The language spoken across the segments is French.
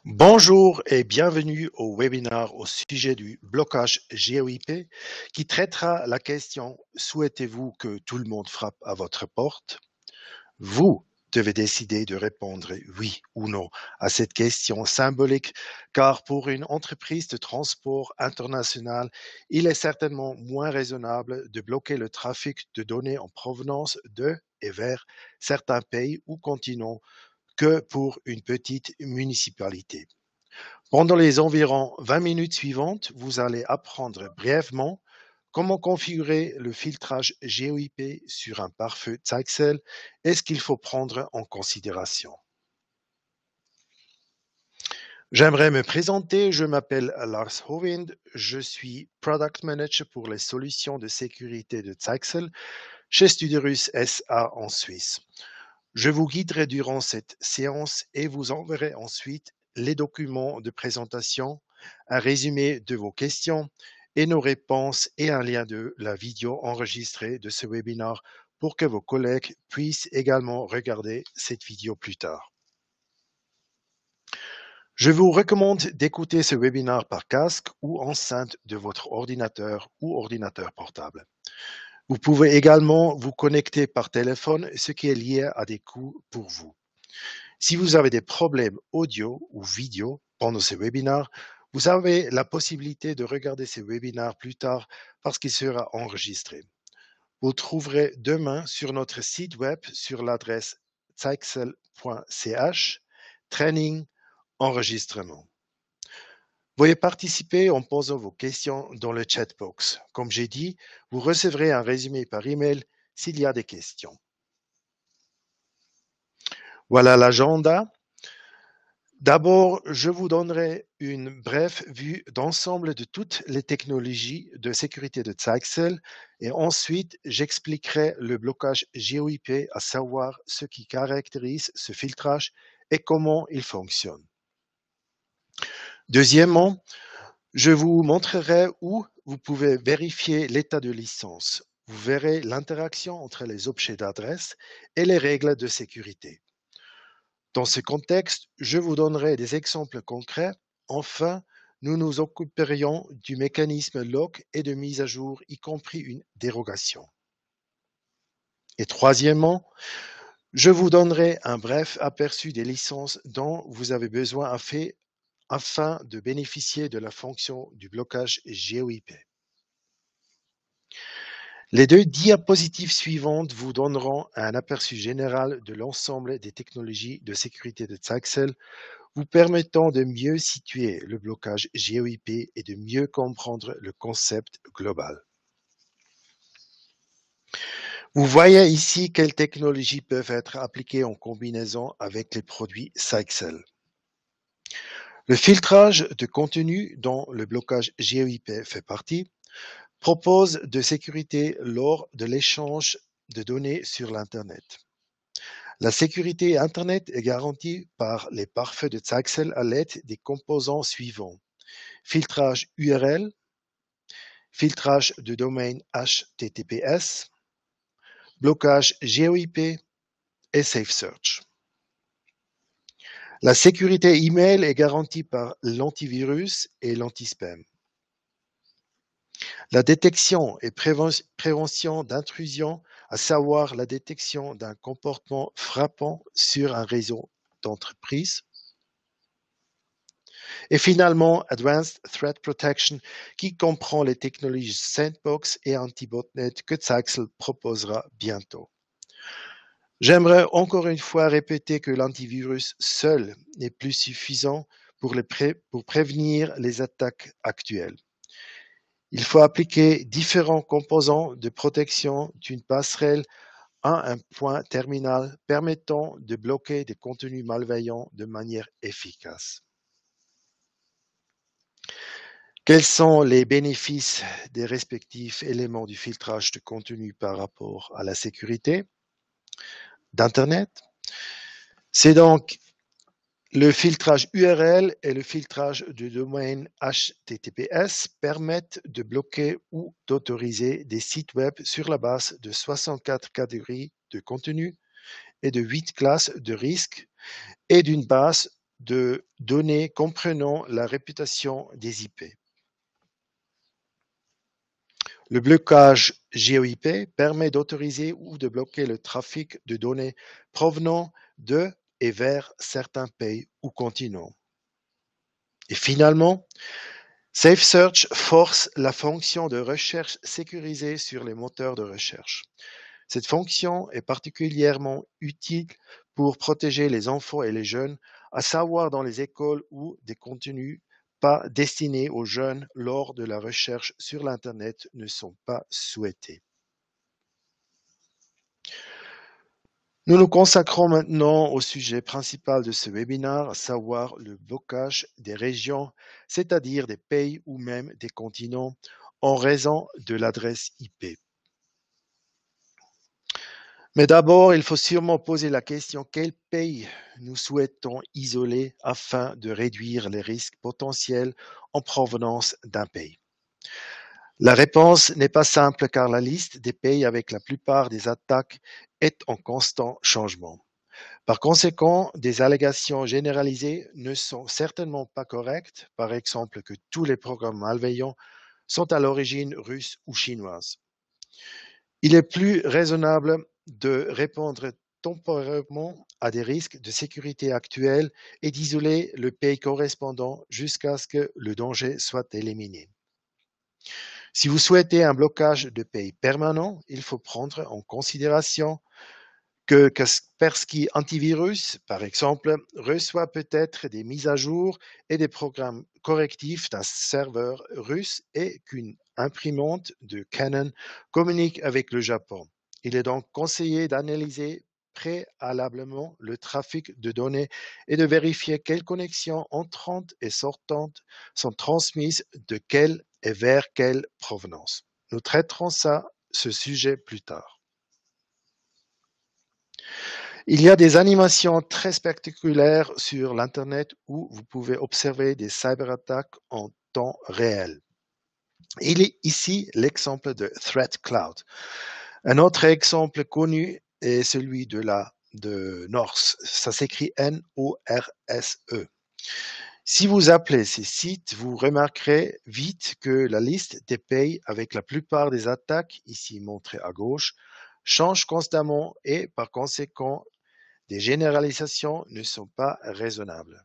Bonjour et bienvenue au webinaire au sujet du blocage GeoIP qui traitera la question « Souhaitez-vous que tout le monde frappe à votre porte ?» Vous devez décider de répondre oui ou non à cette question symbolique car pour une entreprise de transport international, il est certainement moins raisonnable de bloquer le trafic de données en provenance de et vers certains pays ou continents que pour une petite municipalité. Pendant les environ 20 minutes suivantes, vous allez apprendre brièvement comment configurer le filtrage GeoIP sur un pare-feu Zyxel et ce qu'il faut prendre en considération. J'aimerais me présenter, je m'appelle Lars Hovind, je suis Product Manager pour les solutions de sécurité de Zyxel chez Studerus SA en Suisse. Je vous guiderai durant cette séance et vous enverrai ensuite les documents de présentation, un résumé de vos questions et nos réponses et un lien de la vidéo enregistrée de ce webinaire pour que vos collègues puissent également regarder cette vidéo plus tard. Je vous recommande d'écouter ce webinaire par casque ou enceinte de votre ordinateur ou ordinateur portable. Vous pouvez également vous connecter par téléphone, ce qui est lié à des coûts pour vous. Si vous avez des problèmes audio ou vidéo pendant ce webinaire, vous avez la possibilité de regarder ce webinaire plus tard parce qu'il sera enregistré. Vous le trouverez demain sur notre site web sur l'adresse zyxel.ch, training, enregistrement. Veuillez participer en posant vos questions dans le chat box. Comme j'ai dit, vous recevrez un résumé par email s'il y a des questions. Voilà l'agenda. D'abord, je vous donnerai une brève vue d'ensemble de toutes les technologies de sécurité de Zyxel et ensuite, j'expliquerai le blocage GeoIP, à savoir ce qui caractérise ce filtrage et comment il fonctionne. Deuxièmement, je vous montrerai où vous pouvez vérifier l'état de licence. Vous verrez l'interaction entre les objets d'adresse et les règles de sécurité. Dans ce contexte, je vous donnerai des exemples concrets. Enfin, nous nous occuperions du mécanisme lock et de mise à jour, y compris une dérogation. Et troisièmement, je vous donnerai un bref aperçu des licences dont vous avez besoin afin de bénéficier de la fonction du blocage GeoIP. Les deux diapositives suivantes vous donneront un aperçu général de l'ensemble des technologies de sécurité de Zyxel, vous permettant de mieux situer le blocage GeoIP et de mieux comprendre le concept global. Vous voyez ici quelles technologies peuvent être appliquées en combinaison avec les produits Zyxel. Le filtrage de contenu dont le blocage GeoIP fait partie propose de sécurité lors de l'échange de données sur l'Internet. La sécurité Internet est garantie par les pare-feux de Zyxel à l'aide des composants suivants. Filtrage URL, filtrage de domaine HTTPS, blocage GeoIP et Safe Search. La sécurité email est garantie par l'antivirus et l'anti-spam. La détection et prévention d'intrusion, à savoir la détection d'un comportement frappant sur un réseau d'entreprise. Et finalement, Advanced Threat Protection, qui comprend les technologies Sandbox et Anti-Botnet que Zyxel proposera bientôt. J'aimerais encore une fois répéter que l'antivirus seul n'est plus suffisant pour prévenir les attaques actuelles. Il faut appliquer différents composants de protection d'une passerelle à un point terminal permettant de bloquer des contenus malveillants de manière efficace. Quels sont les bénéfices des respectifs éléments du filtrage de contenu par rapport à la sécurité d'Internet? C'est donc le filtrage URL et le filtrage de domaine HTTPS permettent de bloquer ou d'autoriser des sites web sur la base de 64 catégories de contenu et de 8 classes de risques et d'une base de données comprenant la réputation des IP. Le blocage GeoIP permet d'autoriser ou de bloquer le trafic de données provenant de et vers certains pays ou continents. Et finalement, Safe Search force la fonction de recherche sécurisée sur les moteurs de recherche. Cette fonction est particulièrement utile pour protéger les enfants et les jeunes, à savoir dans les écoles où des contenus pas destinés aux jeunes lors de la recherche sur l'Internet ne sont pas souhaités. Nous nous consacrons maintenant au sujet principal de ce webinaire, à savoir le blocage des régions, c'est-à-dire des pays ou même des continents, en raison de l'adresse IP. Mais d'abord, il faut sûrement poser la question quel pays nous souhaitons isoler afin de réduire les risques potentiels en provenance d'un pays. La réponse n'est pas simple car la liste des pays avec la plupart des attaques est en constant changement. Par conséquent, des allégations généralisées ne sont certainement pas correctes, par exemple que tous les programmes malveillants sont à l'origine russe ou chinoise. Il est plus raisonnable de répondre temporairement à des risques de sécurité actuels et d'isoler le pays correspondant jusqu'à ce que le danger soit éliminé. Si vous souhaitez un blocage de pays permanent, il faut prendre en considération que Kaspersky Antivirus, par exemple, reçoit peut-être des mises à jour et des programmes correctifs d'un serveur russe et qu'une imprimante de Canon communique avec le Japon. Il est donc conseillé d'analyser préalablement le trafic de données et de vérifier quelles connexions entrantes et sortantes sont transmises de quelle et vers quelle provenance. Nous traiterons ce sujet plus tard. Il y a des animations très spectaculaires sur l'Internet où vous pouvez observer des cyberattaques en temps réel. Il est ici l'exemple de Threat Cloud. Un autre exemple connu est celui de Norse. Ça s'écrit N-O-R-S-E. Si vous appelez ces sites, vous remarquerez vite que la liste des pays avec la plupart des attaques, ici montrée à gauche, change constamment et par conséquent, des généralisations ne sont pas raisonnables.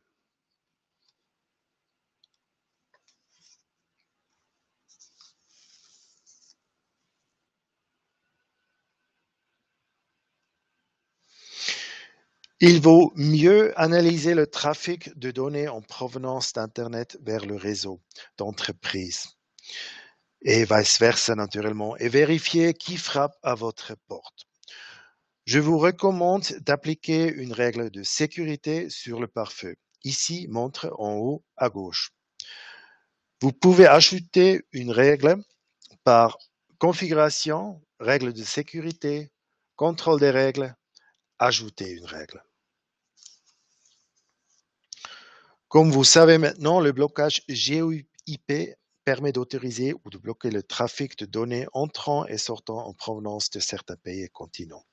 Il vaut mieux analyser le trafic de données en provenance d'Internet vers le réseau d'entreprise et vice-versa naturellement et vérifier qui frappe à votre porte. Je vous recommande d'appliquer une règle de sécurité sur le pare-feu, ici montre en haut à gauche. Vous pouvez ajouter une règle par configuration, règle de sécurité, contrôle des règles, ajouter une règle. Comme vous savez maintenant, le blocage GeoIP permet d'autoriser ou de bloquer le trafic de données entrant et sortant en provenance de certains pays et continents.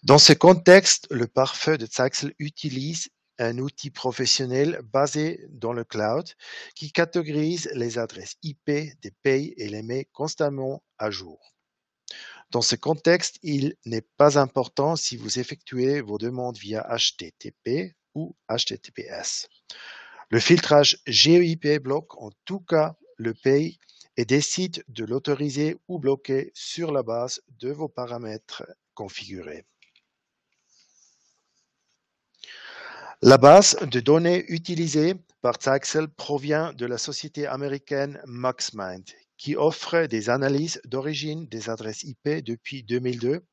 Dans ce contexte, le pare-feu de Zyxel utilise un outil professionnel basé dans le cloud qui catégorise les adresses IP des pays et les met constamment à jour. Dans ce contexte, il n'est pas important si vous effectuez vos demandes via HTTP ou HTTPS. Le filtrage GeoIP bloque en tout cas le pays et décide de l'autoriser ou bloquer sur la base de vos paramètres configurés. La base de données utilisée par Zyxel provient de la société américaine MaxMind, qui offre des analyses d'origine des adresses IP depuis 2002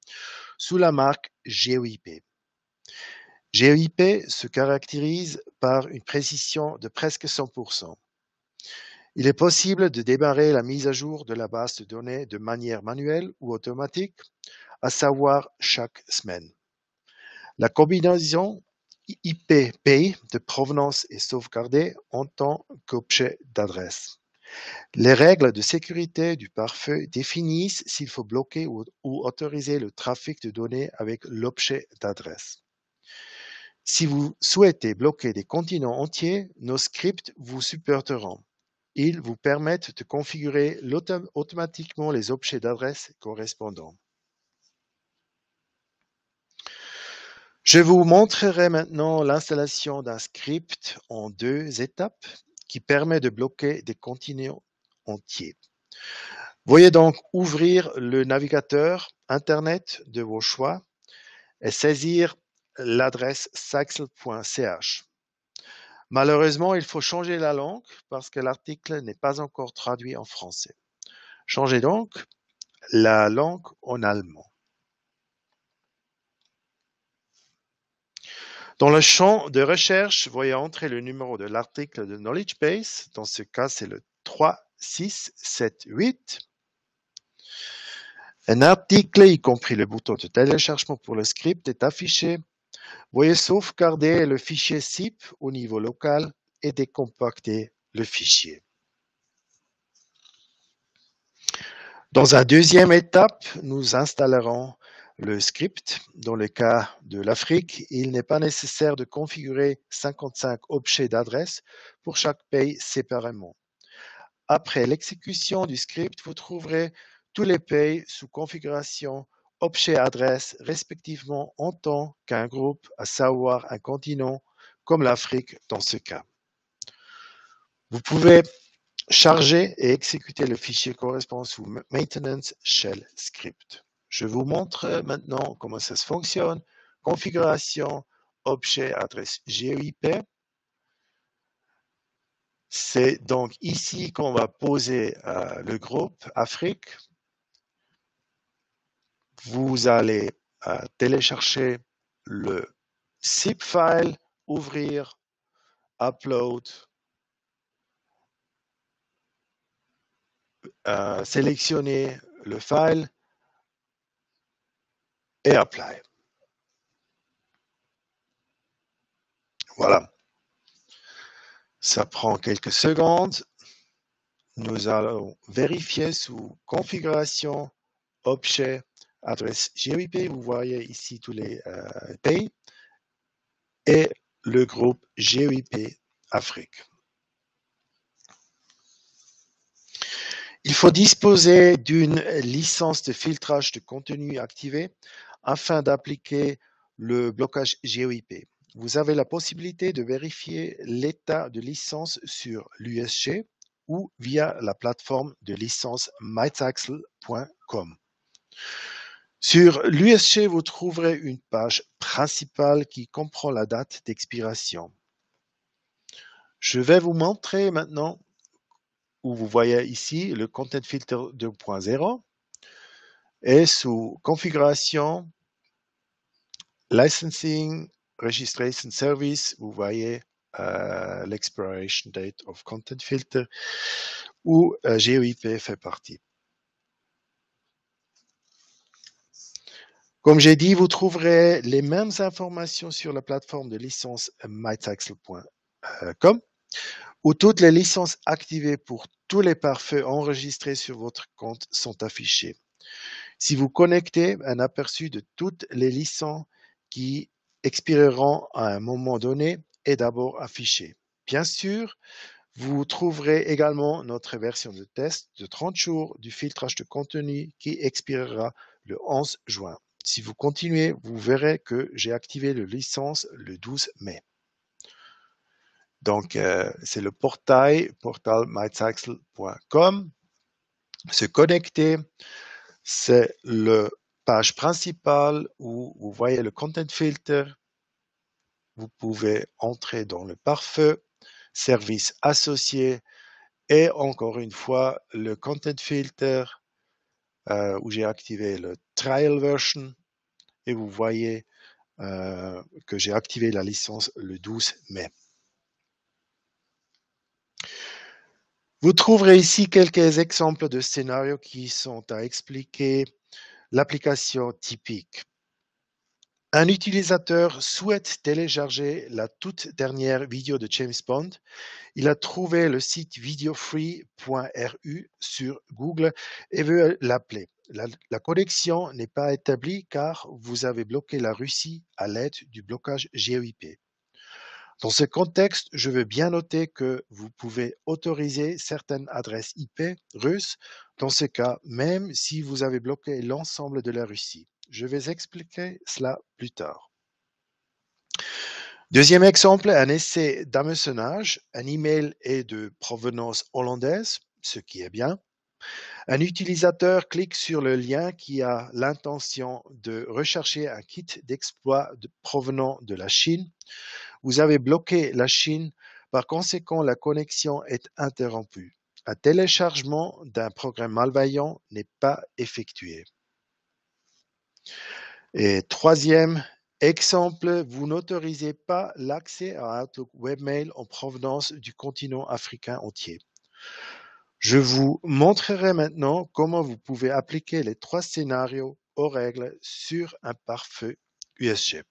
sous la marque GeoIP. GeoIP se caractérise par une précision de presque 100%. Il est possible de démarrer la mise à jour de la base de données de manière manuelle ou automatique, à savoir chaque semaine. La combinaison IP-pays de provenance est sauvegardée en tant qu'objet d'adresse. Les règles de sécurité du pare-feu définissent s'il faut bloquer ou autoriser le trafic de données avec l'objet d'adresse. Si vous souhaitez bloquer des continents entiers, nos scripts vous supporteront. Ils vous permettent de configurer automatiquement les objets d'adresse correspondants. Je vous montrerai maintenant l'installation d'un script en 2 étapes qui permet de bloquer des continents entiers. Veuillez donc ouvrir le navigateur Internet de vos choix et saisir l'adresse saxl.ch. Malheureusement, il faut changer la langue parce que l'article n'est pas encore traduit en français. Changez donc la langue en allemand. Dans le champ de recherche, veuillez entrer le numéro de l'article de Knowledge Base. Dans ce cas, c'est le 3678. Un article, y compris le bouton de téléchargement pour le script, est affiché. Veuillez sauvegarder le fichier zip au niveau local et décompacter le fichier. Dans une deuxième étape, nous installerons le script. Dans le cas de l'Afrique, il n'est pas nécessaire de configurer 55 objets d'adresse pour chaque pays séparément. Après l'exécution du script, vous trouverez tous les pays sous configuration objet adresse respectivement en tant qu'un groupe, à savoir un continent, comme l'Afrique dans ce cas. Vous pouvez charger et exécuter le fichier correspondant sous Maintenance Shell Script. Je vous montre maintenant comment ça fonctionne. Configuration, objet, adresse GEIP. C'est donc ici qu'on va poser le groupe Afrique. Vous allez télécharger le zip file, ouvrir, upload, sélectionner le file et apply. Voilà. Ça prend quelques secondes. Nous allons vérifier sous configuration, objet, adresse GEIP. Vous voyez ici tous les pays et le groupe GEIP Afrique. Il faut disposer d'une licence de filtrage de contenu activée afin d'appliquer le blocage GEIP. Vous avez la possibilité de vérifier l'état de licence sur l'USG ou via la plateforme de licence mytaxl.com. Sur l'USG, vous trouverez une page principale qui comprend la date d'expiration. Je vais vous montrer maintenant où vous voyez ici le Content Filter 2.0 et sous Configuration, Licensing, Registration Service, vous voyez l'Expiration Date of Content Filter où GEIP fait partie. Comme j'ai dit, vous trouverez les mêmes informations sur la plateforme de licence mytaxl.com où toutes les licences activées pour tous les pare-feux enregistrés sur votre compte sont affichées. Si vous connectez, un aperçu de toutes les licences qui expireront à un moment donné est d'abord affiché. Bien sûr, vous trouverez également notre version de test de 30 jours du filtrage de contenu qui expirera le 11 juin. Si vous continuez, vous verrez que j'ai activé la licence le 12 mai. Donc, c'est le portail mytaxl.com. Se connecter, c'est la page principale où vous voyez le content filter. Vous pouvez entrer dans le pare-feu, service associé et encore une fois le content filter où j'ai activé le trial version et vous voyez que j'ai activé la licence le 12 mai. Vous trouverez ici quelques exemples de scénarios qui sont à expliquer l'application typique. Un utilisateur souhaite télécharger la toute dernière vidéo de James Bond. Il a trouvé le site videofree.ru sur Google et veut l'appeler. La connexion n'est pas établie car vous avez bloqué la Russie à l'aide du blocage GeoIP. Dans ce contexte, je veux bien noter que vous pouvez autoriser certaines adresses IP russes, dans ce cas, même si vous avez bloqué l'ensemble de la Russie. Je vais expliquer cela plus tard. Deuxième exemple, un essai d'hameçonnage. Un email est de provenance hollandaise, ce qui est bien. Un utilisateur clique sur le lien qui a l'intention de rechercher un kit d'exploit provenant de la Chine. Vous avez bloqué la Chine, par conséquent la connexion est interrompue. Un téléchargement d'un programme malveillant n'est pas effectué. Et troisième exemple, vous n'autorisez pas l'accès à Outlook Webmail en provenance du continent africain entier. Je vous montrerai maintenant comment vous pouvez appliquer les trois scénarios aux règles sur un pare-feu USG.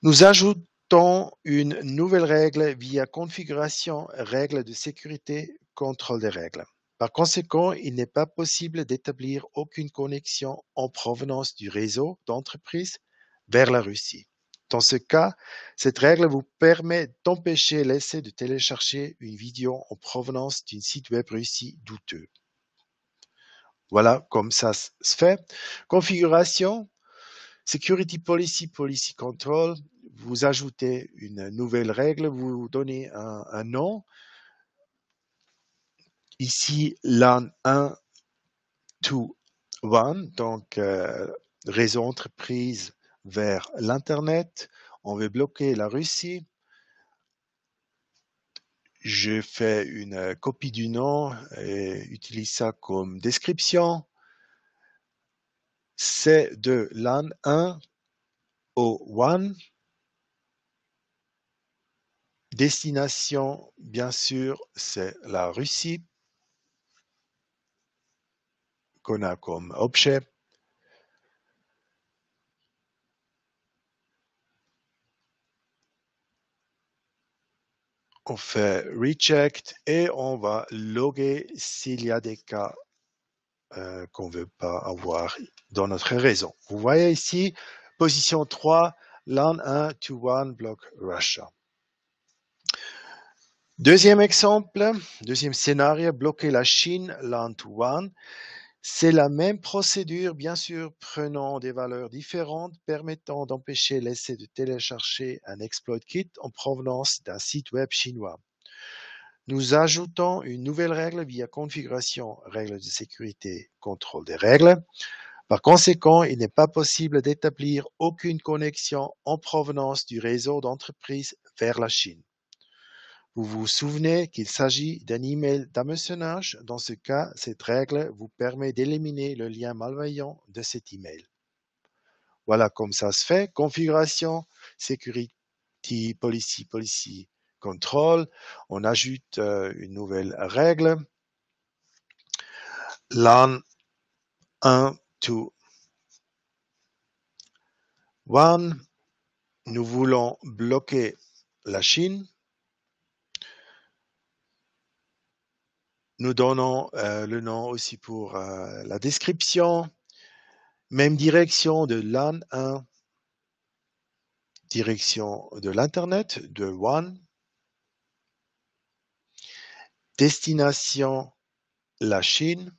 Nous ajoutons une nouvelle règle via configuration, règles de sécurité, contrôle des règles. Par conséquent, il n'est pas possible d'établir aucune connexion en provenance du réseau d'entreprise vers la Russie. Dans ce cas, cette règle vous permet d'empêcher l'essai de télécharger une vidéo en provenance d'un site web Russie douteux. Voilà comme ça se fait. Configuration, Security Policy, Policy Control. Vous ajoutez une nouvelle règle, vous donnez un nom. Ici, LAN 1 to 1, donc réseau entreprise vers l'Internet. On veut bloquer la Russie. Je fais une copie du nom et utilise ça comme description. C'est de LAN 1 au 1. Destination, bien sûr, c'est la Russie qu'on a comme objet. On fait recheck et on va loguer s'il y a des cas qu'on ne veut pas avoir dans notre réseau. Vous voyez ici, position 3, LAN 1 to 1 block Russia. Deuxième exemple, deuxième scénario, bloquer la Chine, LAN to 1. C'est la même procédure, bien sûr, prenant des valeurs différentes, permettant d'empêcher l'essai de télécharger un exploit kit en provenance d'un site web chinois. Nous ajoutons une nouvelle règle via configuration, règles de sécurité, contrôle des règles. Par conséquent, il n'est pas possible d'établir aucune connexion en provenance du réseau d'entreprise vers la Chine. Vous vous souvenez qu'il s'agit d'un email d'hameçonnage. Dans ce cas, cette règle vous permet d'éliminer le lien malveillant de cet email. Voilà comme ça se fait. Configuration, Security Policy, Policy Control. On ajoute une nouvelle règle. LAN 1 to 1. Nous voulons bloquer la Chine. Nous donnons le nom aussi pour la description. Même direction de LAN 1, direction de l'Internet de WAN. Destination la Chine.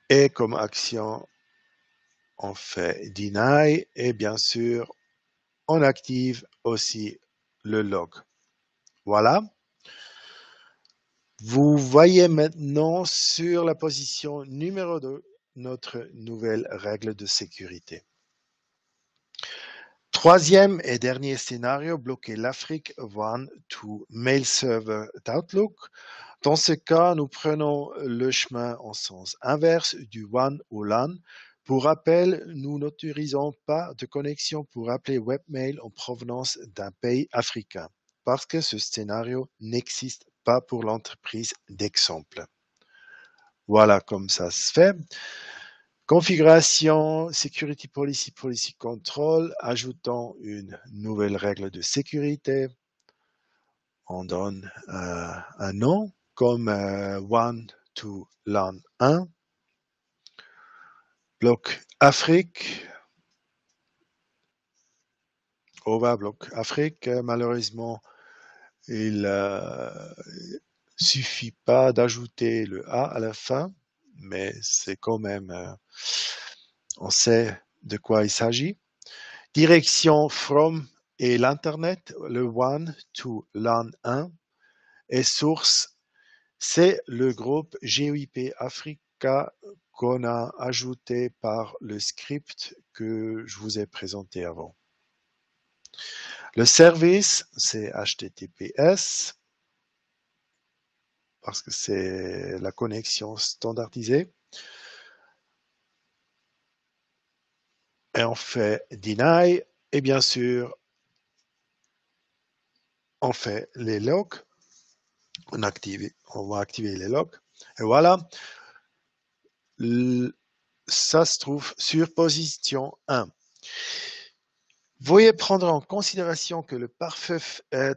Et comme action, on fait deny et bien sûr, on active aussi le log. Voilà. Vous voyez maintenant sur la position numéro 2 notre nouvelle règle de sécurité. Troisième et dernier scénario, bloquer l'Afrique WAN to mail server d'Outlook. Dans ce cas, nous prenons le chemin en sens inverse du WAN au LAN. Pour rappel, nous n'autorisons pas de connexion pour appeler webmail en provenance d'un pays africain, parce que ce scénario n'existe pas pour l'entreprise d'exemple. Voilà comme ça se fait. Configuration, Security Policy, Policy Control, ajoutons une nouvelle règle de sécurité. On donne un nom comme One to LAN 1. Bloc Afrique. Bloc Afrique, malheureusement, il suffit pas d'ajouter le A à la fin, mais c'est quand même, on sait de quoi il s'agit. Direction from et l'Internet, le one to LAN 1. Et source, c'est le groupe GEOIP Africa qu'on a ajouté par le script que je vous ai présenté avant. Le service, c'est HTTPS, parce que c'est la connexion standardisée. Et on fait deny, et bien sûr, on fait les logs. On va activer les logs. Et voilà, ça se trouve sur position 1. Veuillez prendre en considération que le pare-feu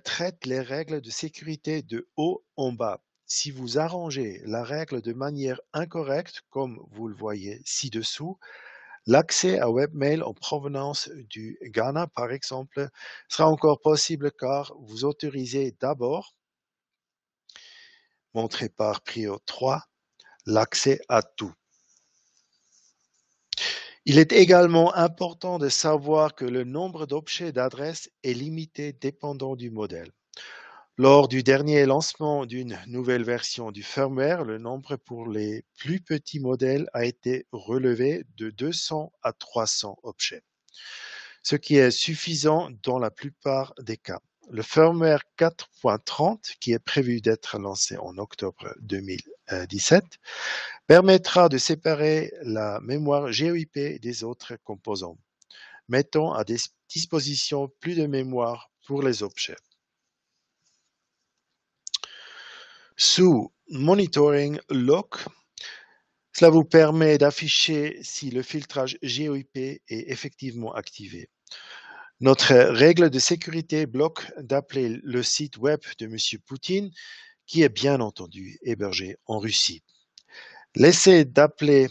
traite les règles de sécurité de haut en bas. Si vous arrangez la règle de manière incorrecte, comme vous le voyez ci-dessous, l'accès à webmail en provenance du Ghana, par exemple, sera encore possible car vous autorisez d'abord, montré par Prio 3, l'accès à tout. Il est également important de savoir que le nombre d'objets d'adresse est limité dépendant du modèle. Lors du dernier lancement d'une nouvelle version du firmware, le nombre pour les plus petits modèles a été relevé de 200 à 300 objets, ce qui est suffisant dans la plupart des cas. Le firmware 4.30, qui est prévu d'être lancé en octobre 2017, permettra de séparer la mémoire GEOIP des autres composants, mettant à disposition plus de mémoire pour les objets. Sous Monitoring Lock, cela vous permet d'afficher si le filtrage GEOIP est effectivement activé. Notre règle de sécurité bloque d'appeler le site web de M. Poutine, qui est bien entendu hébergé en Russie. Laisser d'appeler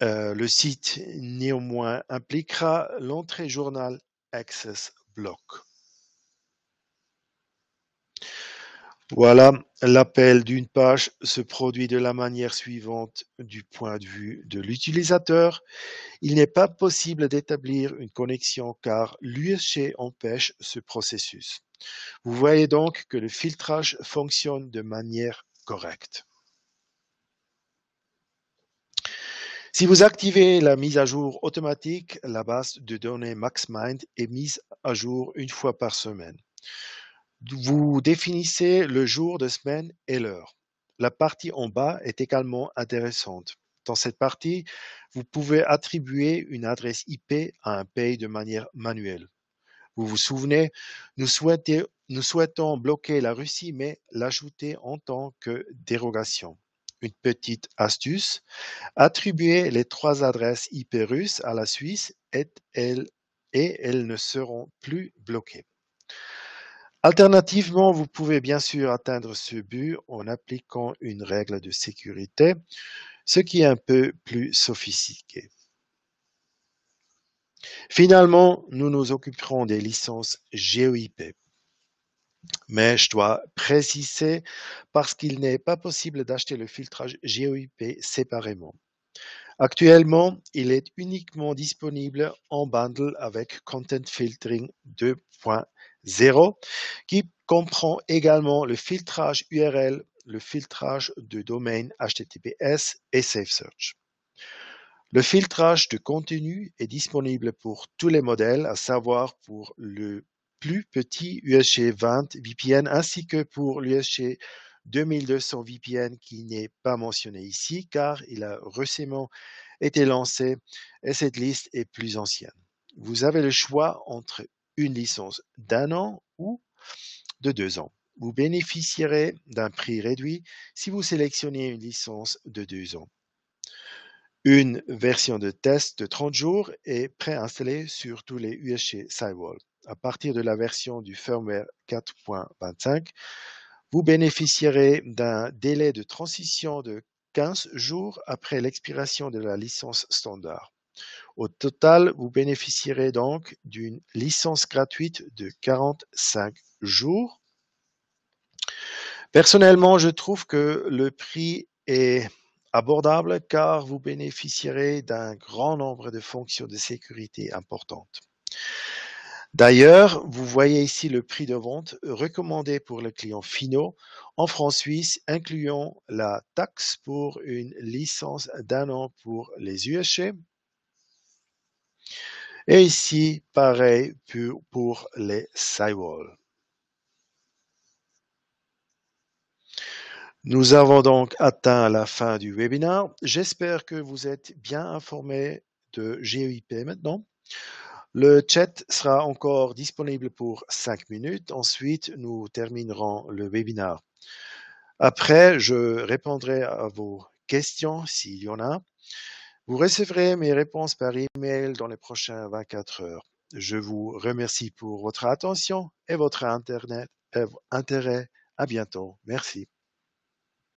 le site néanmoins impliquera l'entrée journal Access Block. Voilà, l'appel d'une page se produit de la manière suivante du point de vue de l'utilisateur. Il n'est pas possible d'établir une connexion car l'USG empêche ce processus. Vous voyez donc que le filtrage fonctionne de manière correcte. Si vous activez la mise à jour automatique, la base de données MaxMind est mise à jour une fois par semaine. Vous définissez le jour de semaine et l'heure. La partie en bas est également intéressante. Dans cette partie, vous pouvez attribuer une adresse IP à un pays de manière manuelle. Vous vous souvenez, nous souhaitons bloquer la Russie, mais l'ajouter en tant que dérogation. Une petite astuce, attribuer les 3 adresses IP russes à la Suisse et elles ne seront plus bloquées. Alternativement, vous pouvez bien sûr atteindre ce but en appliquant une règle de sécurité, ce qui est un peu plus sophistiqué. Finalement, nous nous occuperons des licences GEOIP. Mais je dois préciser parce qu'il n'est pas possible d'acheter le filtrage GEOIP séparément. Actuellement, il est uniquement disponible en bundle avec Content Filtering 2.0 qui comprend également le filtrage URL, le filtrage de domaine HTTPS et Safe Search. Le filtrage de contenu est disponible pour tous les modèles, à savoir pour le plus petit USG 20 VPN ainsi que pour l'USG 2200 VPN qui n'est pas mentionné ici car il a récemment été lancé et cette liste est plus ancienne. Vous avez le choix entre une licence d'1 an ou de 2 ans. Vous bénéficierez d'un prix réduit si vous sélectionnez une licence de 2 ans. Une version de test de 30 jours est préinstallée sur tous les USG Sidewall. À partir de la version du firmware 4.25, vous bénéficierez d'un délai de transition de 15 jours après l'expiration de la licence standard. Au total, vous bénéficierez donc d'une licence gratuite de 45 jours. Personnellement, je trouve que le prix est abordable car vous bénéficierez d'un grand nombre de fonctions de sécurité importantes. D'ailleurs, vous voyez ici le prix de vente recommandé pour les clients finaux en francs suisses, incluant la taxe pour une licence d'1 an pour les USG. Et ici, pareil pour les Sidewall. Nous avons donc atteint la fin du webinaire. J'espère que vous êtes bien informés de GEIP maintenant. Le chat sera encore disponible pour 5 minutes. Ensuite, nous terminerons le webinaire. Après, je répondrai à vos questions s'il y en a. Vous recevrez mes réponses par email dans les prochaines 24 heures. Je vous remercie pour votre attention et votre intérêt. À bientôt. Merci.